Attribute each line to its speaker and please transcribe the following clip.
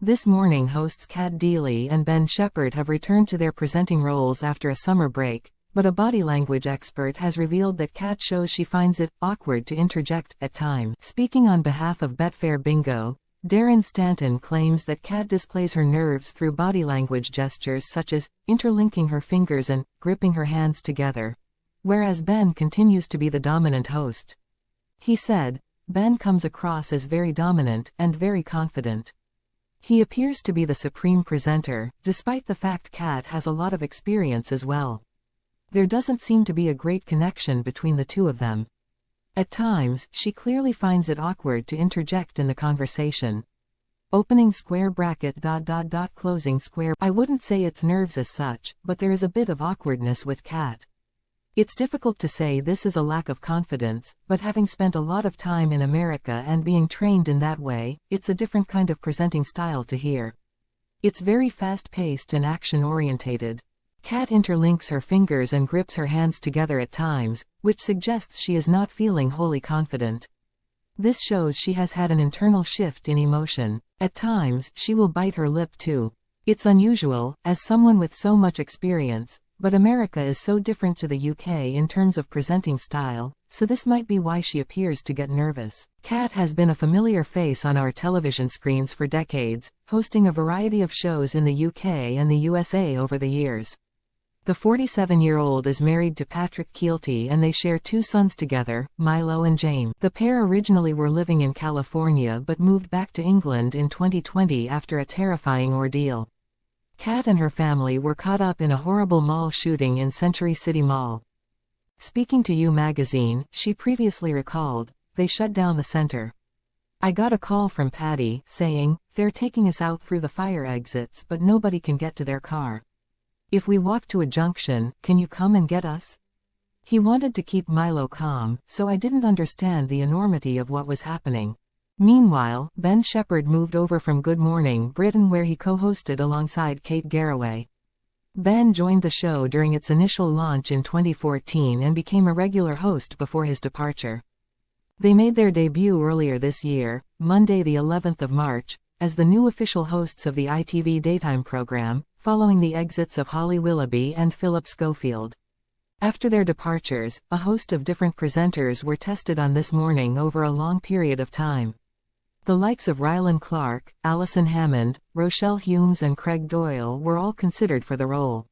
Speaker 1: This morning hosts Cat Deeley and Ben Shephard have returned to their presenting roles after a summer break, but a body language expert has revealed that Cat shows she finds it awkward to interject at times. Speaking on behalf of Betfair Bingo, Darren Stanton claims that Cat displays her nerves through body language gestures such as interlinking her fingers and gripping her hands together, whereas Ben continues to be the dominant host. He said, "Ben comes across as very dominant and very confident. He appears to be the supreme presenter, despite the fact Cat has a lot of experience as well. There doesn't seem to be a great connection between the two of them. At times, she clearly finds it awkward to interject in the conversation. Opening square bracket ... closing square. I wouldn't say it's nerves as such, but there is a bit of awkwardness with Cat. It's difficult to say this is a lack of confidence, but having spent a lot of time in America and being trained in that way, it's a different kind of presenting style to hear. It's very fast-paced and action-orientated. Cat interlinks her fingers and grips her hands together at times, which suggests she is not feeling wholly confident. This shows she has had an internal shift in emotion. At times, she will bite her lip too. It's unusual, as someone with so much experience, but America is so different to the UK in terms of presenting style, so this might be why she appears to get nervous. Cat has been a familiar face on our television screens for decades, hosting a variety of shows in the UK and the USA over the years. The 47-year-old is married to Patrick Keelty and they share two sons together, Milo and James. The pair originally were living in California but moved back to England in 2020 after a terrifying ordeal. Cat and her family were caught up in a horrible mall shooting in Century City Mall. Speaking to You magazine, she previously recalled, "They shut down the center. I got a call from Patty, saying, they're taking us out through the fire exits but nobody can get to their car. If we walk to a junction, can you come and get us?" He wanted to keep Milo calm, so I didn't understand the enormity of what was happening. Meanwhile, Ben Shephard moved over from Good Morning Britain where he co-hosted alongside Kate Garraway. Ben joined the show during its initial launch in 2014 and became a regular host before his departure. They made their debut earlier this year, Monday the 11th of March, as the new official hosts of the ITV daytime program, following the exits of Holly Willoughby and Philip Schofield. After their departures, a host of different presenters were tested on This Morning over a long period of time. The likes of Rylan Clark, Alison Hammond, Rochelle Humes and Craig Doyle were all considered for the role.